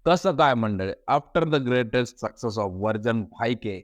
कसं काय मंडळी, after the greatest success of version भाई के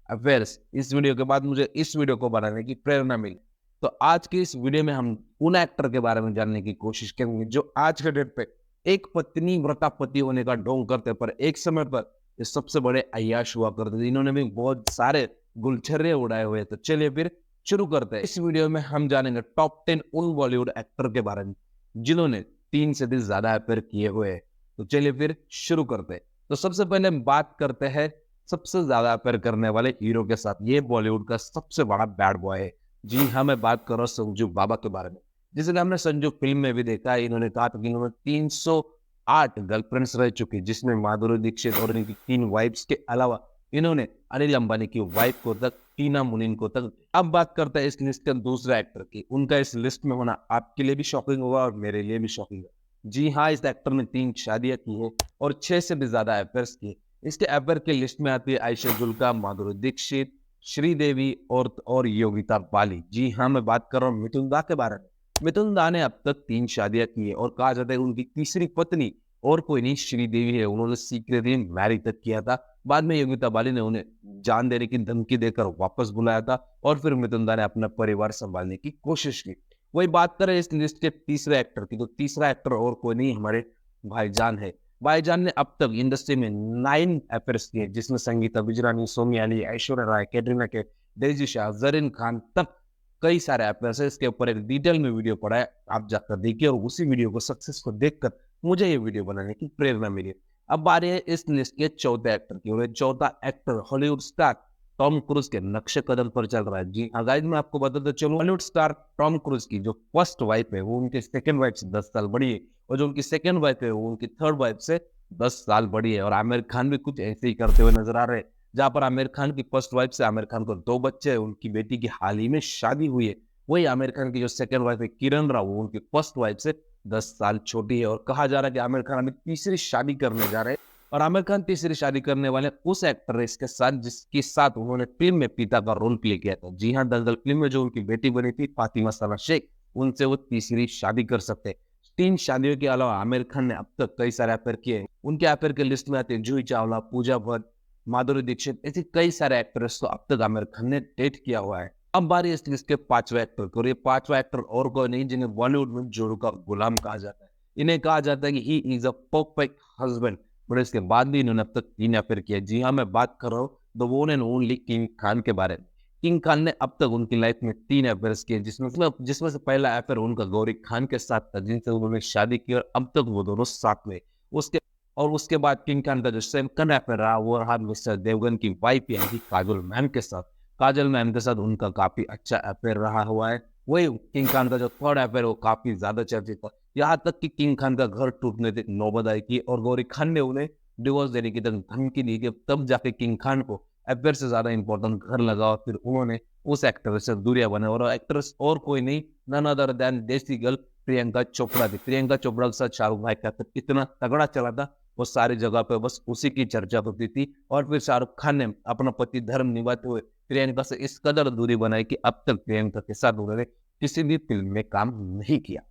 अफेयर्स, इस वीडियो के बाद मुझे इस वीडियो को बनाने की प्रेरणा मिली। तो आज की इस वीडियो में हम उन एक्टर के बारे में जानने की कोशिश करेंगे जो आज के डेट पे एक पत्नी व्रता पति होने का ढोंग करते, पर एक समय पर ये सबसे बड़े अय्याश हुआ करते थे। इन्होंने भी बहुत सारे गुलछर्रे उड़ाए हुए। तो चलिए फिर शुरू करते हैं। इस वीडियो में हम जानेंगे टॉप 10 उन बॉलीवुड एक्टर के बारे में जिन्होंने 3 से भी ज्यादा अफेयर किए हुए हैं। तो चलिए फिर शुरू करते हैं। तो सबसे पहले हम बात करते हैं सबसे ज्यादा अफेयर करने वाले हीरो के साथ। ये बॉलीवुड का सबसे बड़ा बैड बॉय है। जी हाँ, मैं बात कर रहा हूँ संजू बाबा के बारे में, जिसे हमने संजू फिल्म में भी देखा है। इन्होंने कहा था कि इन्होंने 308 गर्लफ्रेंड्स रह चुकी, जिसमें माधुरी दीक्षित और इनकी 3 वाइफ्स के अलावा इन्होंने अनिल अंबानी की वाइफ को तक, टीना मुनीन को तक। अब बात करते हैं इस लिस्ट के दूसरे एक्टर की। उनका इस लिस्ट में होना आपके लिए भी शॉकिंग होगा और मेरे लिए भी शॉकिंग है। जी हाँ, इस एक्टर ने 3 शादियां की है और 6 से भी ज्यादा अफेयर्स किए। इसके अफेयर की लिस्ट में आती है आयशा जुल्का, माधुरी दीक्षित, श्रीदेवी और योगिता बाली। जी हाँ, मैं बात कर रहा हूँ मिथुन दा के बारे में। मिथुन दा ने अब तक 3 शादियां की है और कहा जाता है उनकी तीसरी पत्नी और कोई नहीं, श्रीदेवी है। उन्होंने सीक्रेटली मैरिज तक किया था। बाद में योगिता बाली ने उन्हें जान देने की धमकी देकर वापस बुलाया था और फिर मिथुन दा ने अपना परिवार संभालने की कोशिश की। वही बात करें इस लिस्ट के तीसरे एक्टर की, तो तीसरा एक्टर और कोई नहीं, हमारे भाईजान है। भाईजान ने अब तक इंडस्ट्री में 9 अफेयर्स किए, जिसमें संगीता बिजरानी, सोनिया अली, ऐश्वर्या राय, कैटरीना कैफ, डेजी शाह, जरीन खान तक कई सारे अफेयर्स है। इसके ऊपर एक डिटेल में वीडियो पड़ा है, आप जाकर देखिए। और उसी वीडियो को, सक्सेस को देखकर मुझे ये वीडियो बनाने की प्रेरणा मिली। अब बारी है इस लिस्ट के चौथे एक्टर की, और चौथा actor Hollywood star Tom cruise के नक्शे कदम पर चल रहा है। जी हाँ गाइस, मैं आपको बताता चलूं, हॉलीवुड स्टार टॉम क्रूज की जो फर्स्ट वाइफ है वो उनके सेकंड वाइफ से 10 साल बड़ी है, और जो उनकी सेकंड वाइफ है वो उनकी थर्ड वाइफ से 10 साल बड़ी है। और आमिर खान भी कुछ ऐसे ही करते हुए नजर आ रहे हैं। जहां पर आमिर खान की फर्स्ट वाइफ से आमिर खान को 2 बच्चे हैं, उनकी बेटी की हाल ही में शादी हुई है। वही आमिर खान की जो सेकंड वाइफ है किरण राव, वो उनकी फर्स्ट वाइफ से 10 साल छोटी है। और कहा जा रहा है कि आमिर खान अभी तीसरी शादी करने जा रहे हैं। और आमिर खान तीसरी शादी करने वाले उस एक्ट्रेस के साथ जिसके साथ उन्होंने फिल्म में पिता का रोल प्ले किया था। जी हाँ, दंगल फिल्म में जो उनकी बेटी बनी थी फातिमा सना शेख, उनसे वो तीसरी शादी कर सकते हैं। 3 शादियों के अलावा आमिर खान ने अब तक कई सारे अफेयर किए हैं। उनके अफेयर के लिस्ट में आते हैं जूही चावला, पूजा भट्ट, माधुरी दीक्षित, ऐसे कई सारे एक्ट्रेस को अब तक आमिर खान ने डेट किया हुआ है। अब बारी इस लिस्ट के 5वें एक्टर की, और ये 5वां एक्टर और कोई नहीं जिन्हें बॉलीवुड में जोड़ों का गुलाम कहा जाता है। इन्हें कहा जाता है कि he is a perfect husband. But इसके बाद भी इन्होंने अब तक 3 अफेयर किया। जी हाँ, मैं बात कर रहा हूँ the one and only king Khan के बारे में। किंग खान ने अब तक उनकी लाइफ में 3 अफेयर्स किए, जिसमें से पहला अफेयर उनका गौरी खान के साथ था, जिनसे उन्होंने शादी की, और अब तक वो दोनों साथ में। उसके उसके बाद किंग खान का जो सेकंड अफेयर रहा वो रहा मिस्टर देवगन की वाइफ यानी काजोल मैम के साथ। काजल मैम के साथ उनका काफी अच्छा अफेयर रहा हुआ है। वही किंग खान का जो थर्ड अफेयर वो काफी ज्यादा चर्चित था। यहाँ तक कि किंग खान का घर टूटने तक नौबत आई की और गौरी खान ने उन्हें डिवोर्स देने की तक धमकी दी कि तब जाके किंग खान को अफेयर से ज्यादा इंपॉर्टेंट घर लगा, और फिर उन्होंने उस एक्टर से दूरिया बने। और एक्ट्रेस और कोई नहीं, नन अदर देन देसी गर्ल प्रियंका चोपड़ा थी। प्रियंका चोपड़ा के साथ शाहरुख भाई का कितना तगड़ा चला था, वो सारी जगह पे बस उसी की चर्चा होती थी। और फिर शाहरुख खान ने अपना पति धर्म निभाते हुए प्रियंका से इस कदर दूरी बनाई कि अब तक प्रियंका के साथ उन्होंने किसी भी फिल्म में काम नहीं किया।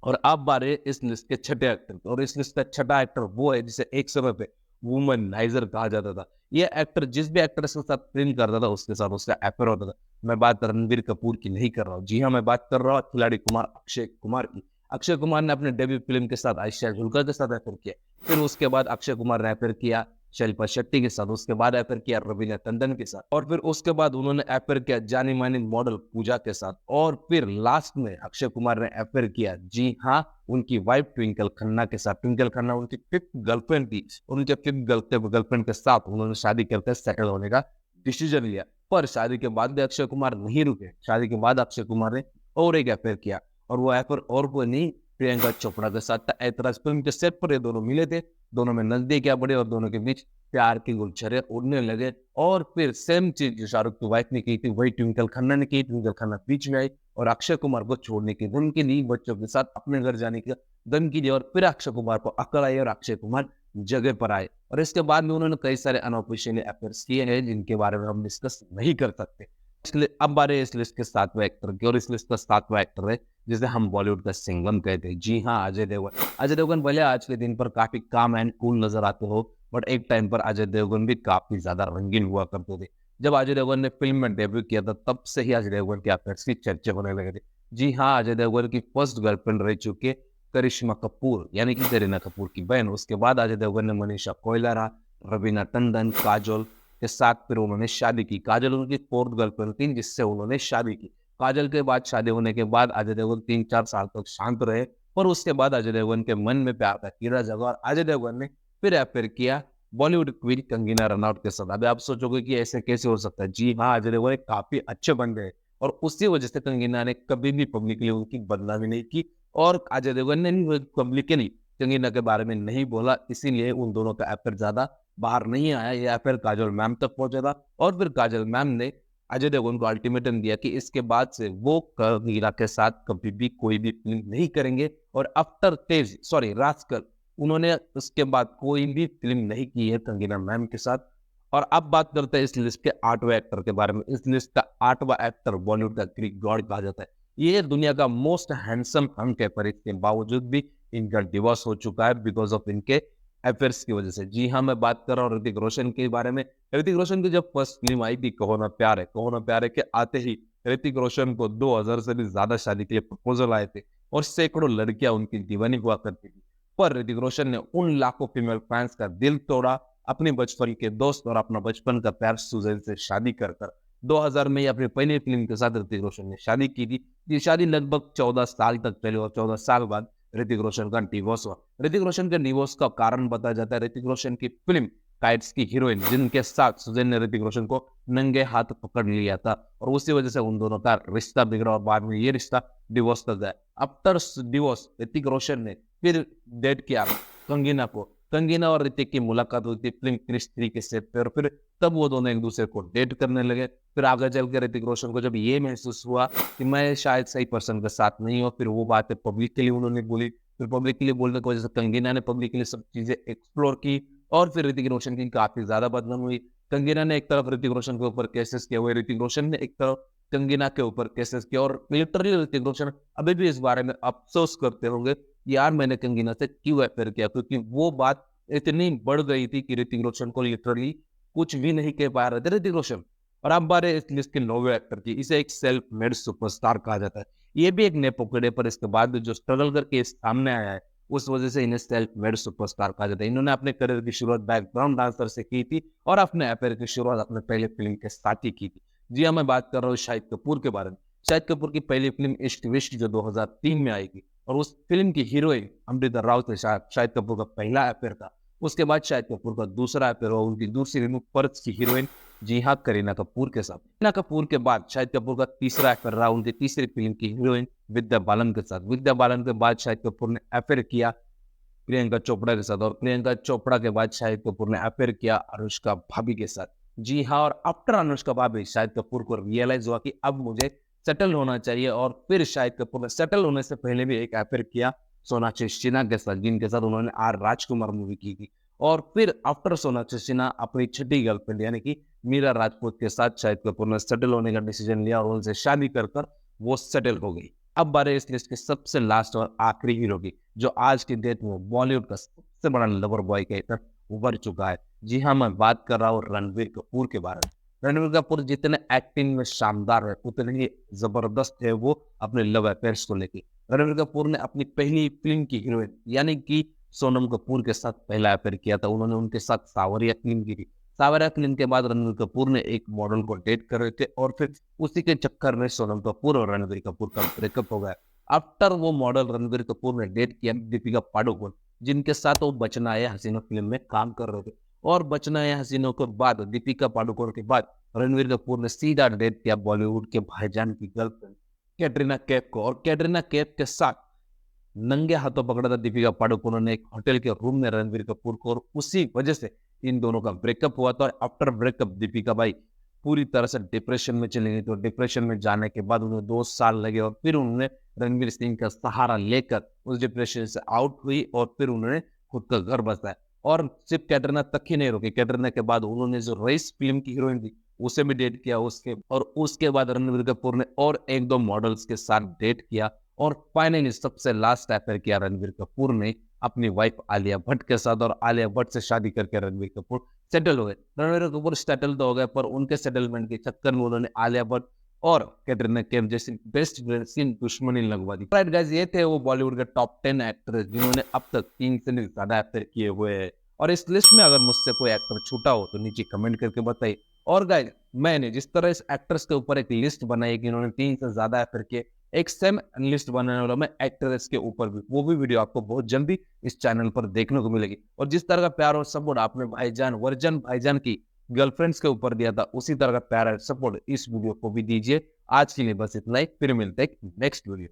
और अब बारे इस लिस्ट के छठे एक्टर, और इस लिस्ट का छठा एक्टर वो है जिसे एक समय पे वुमनाइजर कहा जाता था। ये एक्टर जिस भी एक्ट्रेस के साथ फिल्म करता था उसके साथ उसका अफेयर होता था। मैं बात रणबीर कपूर की नहीं कर रहा हूँ। जी हाँ, मैं बात कर रहा हूँ खिलाड़ी कुमार अक्षय कुमार की। अक्षय कुमार ने अपने डेब्यू फिल्म के साथ आयशा जुल्का के साथ अफेयर किया। फिर उसके बाद अक्षय कुमार ने अफेयर किया शिल्पा शेट्टी के साथ, उसके बाद अफेयर किया रवीना टंडन के साथ, और फिर उसके बाद उन्होंने अफेयर किया जानी मानी मॉडल पूजा के साथ, और फिर लास्ट में अक्षय कुमार ने अफेयर किया, जी हाँ, उनकी वाइफ ट्विंकल खन्ना के साथ। ट्विंकल खन्ना उनकी 5th गर्लफ्रेंड थी। उनके 5th गर्लफ्रेंड के साथ उन्होंने शादी करके सेटल होने का डिसीजन लिया। पर शादी के बाद भी अक्षय कुमार नहीं रुके। शादी के बाद अक्षय कुमार ने और एक अफेयर किया, और वो अफेयर और कोई नहीं, प्रियंका चोपड़ा के साथ था। ऐतराज फिल्म के सेट पर ये दोनों मिले थे। दोनों में नजदीकियां बढ़ी और दोनों के बीच प्यार की गुलछरे उड़ने लगे। और फिर सेम चीज जो शाहरुख की वाइफ ने की थी वही ट्विंकल खन्ना ने की। ट्विंकल खन्ना बीच में आई और अक्षय कुमार को छोड़ने की धमकी दी, बच्चों के साथ अपने घर जाने की धमकी दी, और फिर अक्षय कुमार को अकल आई और अक्षय कुमार जगह पर आए। और इसके बाद में उन्होंने कई सारे अनऑफिशियल अफेयर्स किए हैं जिनके बारे में हम डिस्कस नहीं कर सकते। इसलिए अब बारी है इस लिस्ट के 7वें एक्टर की, और इस लिस्ट का 7वां एक्टर है जिसे हम बॉलीवुड का सिंघम कहते हैं। जी हाँ, अजय देवगन। अजय देवगन भले आज के दिन पर काफ़ी काम एंड कूल नज़र आते हो, बट एक टाइम पर अजय देवगन भी काफ़ी ज़्यादा रंगीन हुआ करते थे। जब अजय देवगन ने फ़िल्म में डेब्यू किया था, तब से ही अजय देवगन के अफेयर्स की चर्चे होने लगे थे। जी हाँ, अजय देवगन की फर्स्ट गर्लफ्रेंड रह चुकी है करिश्मा कपूर, यानी कि करीना कपूर की बहन। उसके बाद अजय देवगन ने मनीषा कोइराला, रवीना टंडन, काजोल के साथ फिर उन्होंने शादी की। काजल उनकी 4th गर्लफ्रेंड थी जिससे उन्होंने शादी की। काजल के बाद शादी होने के बाद अजय देवगन 3-4 साल तक शांत रहे, पर उसके बाद अजय देवगन के मन में प्यार का कीड़ा जगा और अजय देवगन ने फिर अफेयर किया बॉलीवुड क्वीन कंगना रनौत के साथ। अभी आप सोचोगे कि ऐसे कैसे हो सकता है? जी हाँ, अजय देवगन एक काफ़ी अच्छे बंदे हैं, और उसी वजह से कंगना ने कभी भी पब्लिकली उनकी बदनामी नहीं की, और अजय देवगन ने भी पब्लिकली कंगना के बारे में नहीं बोला, इसीलिए उन दोनों का अफेयर ज़्यादा बाहर नहीं आया। ये अफेयर काजोल मैम तक पहुँचा था, और फिर काजोल मैम ने अजय देवगन को अल्टीमेटम दिया कि इसके बाद से वो कंगना के साथ कभी भी कोई भी फ़िल्म नहीं करेंगे, और आफ्टर तेज सॉरी रास्कल उन्होंने उसके बाद कोई भी फ़िल्म नहीं की है कंगना मैम के साथ। और अब बात करते हैं इस लिस्ट के 8वें एक्टर के बारे में। इस लिस्ट का 8वां एक्टर बॉलीवुड का ग्रीक गॉड कहा जाता है। ये दुनिया का मोस्ट हैंडसम हंक है, पर इसके बावजूद भी इनका डिवोर्स हो चुका है बिकॉज़ ऑफ इनके अफेयर्स की वजह से। जी हाँ, मैं बात कर रहा हूँ ऋतिक रोशन के बारे में। ऋतिक रोशन की जब फर्स्ट फ़िल्म आई थी कहो ना प्यार है के आते ही ऋतिक रोशन को 2000 से भी ज़्यादा शादी के लिए प्रपोज़ल आए थे, और सैकड़ों लड़कियाँ उनकी दीवानी हुआ करती थी। पर ऋतिक रोशन ने उन लाखों फीमेल फैंस का दिल तोड़ा, अपने बचपन के दोस्त और अपना बचपन का प्यार सुजैन से शादी कर 2000 में ही अपनी पहली फ़िल्म के साथ ऋतिक रोशन ने शादी की थी। ये शादी लगभग 14 साल तक चली, और 14 साल बाद ऋतिक रोशन का डिवोर्स हुआ। ऋतिक रोशन के डिवोर्स का कारण बताया जाता है ऋतिक रोशन की फ़िल्म काइट्स की हीरोइन, जिनके साथ सुजैन ने ऋतिक रोशन को नंगे हाथ पकड़ लिया था, और उसी वजह से उन दोनों का रिश्ता बिगड़ा, और बाद में ये रिश्ता डिवोर्स तक गया। आफ्टर डिवोर्स ऋतिक रोशन ने फिर डेट किया कंगना को। कंगना और ऋतिक की मुलाकात हुई थी फ़िल्म क्रिश 3 के सेट पे, और फिर तब वो दोनों एक-दूसरे को डेट करने लगे। फिर आगे चल के ऋतिक रोशन को जब ये महसूस हुआ कि मैं शायद सही पर्सन के साथ नहीं हूँ, फिर वो बातें पब्लिकली उन्होंने बोली। फिर पब्लिकली बोलने की वजह से कंगना ने पब्लिकली सब चीज़ें एक्सप्लोर की, और फिर ऋतिक रोशन की काफ़ी ज़्यादा बदनाम हुई। कंगना ने एक तरफ ऋतिक रोशन के ऊपर केसेस किए हुए, ऋतिक रोशन ने एक तरफ कंगना के ऊपर केसेस किए, और लिटरली ऋतिक रोशन अभी भी इस बारे में अफ़सोस करते होंगे, यार मैंने कंगना से क्यों अफेयर किया, क्योंकि वो बात इतनी बढ़ गई थी कि ऋतिक रोशन को लिटरली कुछ भी नहीं कह पा रहे थे ऋतिक रोशन। और अब बात है इस लिस्ट के 9वें एक्टर की। इसे एक सेल्फ मेड सुपरस्टार कहा जाता है। ये भी एक नेपोकिड है, पर इसके बाद जो स्ट्रगल करके सामने आया है, उस वजह से इन्हें सेल्फ मेड सुपरस्टार कहा जाता है। इन्होंने अपने करियर की शुरुआत बैकग्राउंड डांसर से की थी, और अपने अफेयर की शुरुआत अपने पहले फ़िल्म के साथ ही की थी। जी हाँ, मैं बात कर रहा हूँ शाहिद कपूर के बारे में। शाहिद कपूर की पहली फ़िल्म इश्क विश्क जो 2003 में आई थी, और उस फ़िल्म की हीरोइन अमृता राव से शाहिद कपूर का पहला अफेयर था। उसके बाद शाहिद कपूर का दूसरा अफेयर हुआ उनकी दूसरी फ़िल्म पर्स की हीरोइन, जी हाँ, करीना कपूर के साथ। करीना कपूर के बाद शाहिद कपूर का तीसरा अफेयर रहा उनकी तीसरी फ़िल्म की हीरोइन विद्या बालन के साथ। विद्या बालन के बाद शाहिद कपूर ने अफेयर किया प्रियंका चोपड़ा के साथ, और प्रियंका चोपड़ा के बाद शाहिद कपूर ने अफेयर किया अनुष्का भाभी के साथ। जी हाँ, और आफ्टर अनुष्का भाभी शाहिद कपूर को रियलाइज़ हुआ कि अब मुझे सेटल होना चाहिए, और फिर शाहिद कपूर ने सेटल होने से पहले भी एक अफेयर किया सोनाक्षी सिन्हा के साथ, जिनके साथ उन्होंने आर राजकुमार मूवी की थी। और फिर आफ्टर सोनाक्षी सिन्हा अपनी छठी गर्लफ्रेंड यानी कि मीरा राजपूत के साथ शाहिद कपूर ने सेटल होने का डिसीजन लिया, और उनसे शादी कर वो सेटल हो गई। अब बारी इस लिस्ट के सबसे लास्ट और आखिरी हीरो की, जो आज की डेट में बॉलीवुड का सबसे बड़ा लवर बॉय कहकर उभर चुका है। जी हाँ, मैं बात कर रहा हूँ रणबीर कपूर के बारे में। रणबीर कपूर जितने एक्टिंग में शानदार है, उतने ही ज़बरदस्त है वो अपने लव अफेयर्स को लेके। रणबीर कपूर ने अपनी पहली फ़िल्म की हीरोइन यानी कि सोनम कपूर के साथ पहला अफेयर किया था। उन्होंने उनके साथ सावरिया फ़िल्म की थी। सावरिया फ़िल्म के बाद रणबीर कपूर ने एक मॉडल को डेट कर रहे थे, और फिर उसी के चक्कर में सोनम कपूर और रणबीर कपूर का ब्रेकअप हो गया। आफ्टर वो मॉडल रणबीर कपूर ने डेट किया दीपिका पादुकोण, जिनके साथ वो बचना है हसीनो फ़िल्म में काम कर रहे थे। और बचना है हसीनो के बाद दीपिका पादुकोण के बाद रणबीर कपूर ने सीधा डेट किया बॉलीवुड के भाईजान की गर्लफ्रेंड कैटरीना कैफ को, और कैटरीना कैफ के साथ नंगे हाथों पकड़ा था दीपिका पादुकोण ने एक होटल के रूम में रणबीर कपूर को, और उसी वजह से इन दोनों का ब्रेकअप हुआ था। और आफ्टर ब्रेकअप दीपिका भाई पूरी तरह से डिप्रेशन में चली गई। तो डिप्रेशन में जाने के बाद उन्हें 2 साल लगे, और फिर उन्होंने रणवीर सिंह का सहारा लेकर उस डिप्रेशन से आउट हुई, और फिर उन्होंने खुद का घर बसाया। और सिर्फ कैटरीना तक ही नहीं रुकी, कैटरीना के बाद उन्होंने जो रईस फ़िल्म की हीरोइन थी, उसे भी डेट किया उसके बाद रणबीर कपूर ने और एक दो मॉडल्स के साथ डेट किया और फाइनली सबसे लास्ट अफेयर किया रणबीर कपूर ने अपनी वाइफ आलिया भट्ट के साथ और आलिया भट्ट से शादी करके रणबीर कपूर सेटल हो गए। रणबीर कपूर सेटल तो हो गए पर उनके सेटलमेंट के चक्कर में उन्होंने आलिया भट्ट और कैटरीना कैफ जैसी बेस्ट फ्रेंड से दुश्मनी लगवा दी। राइट गाइस, ये थे वो बॉलीवुड के टॉप 10 एक्टर्स जिन्होंने अब तक 3 से ज्यादा अफेयर किए हुए हैं। और इस लिस्ट में अगर मुझसे कोई एक्टर छूटा हो तो नीचे कमेंट करके बताइए। और गाइस, मैंने जिस तरह इस एक्टर्स के ऊपर एक लिस्ट बनाई कि इन्होंने 3 से ज्यादा अफेयर किए, एक सेम लिस्ट बनाने वाला मैं एक्ट्रेस के ऊपर भी, वो भी वीडियो आपको बहुत जल्दी इस चैनल पर देखने को मिलेगी। और जिस तरह का प्यार और सपोर्ट आपने भाईजान वर्जन भाईजान की गर्लफ्रेंड्स के ऊपर दिया था, उसी तरह का प्यार और सपोर्ट इस वीडियो को भी दीजिए। आज के लिए बस इतना ही, फिर मिलते हैं नेक्स्ट वीडियो।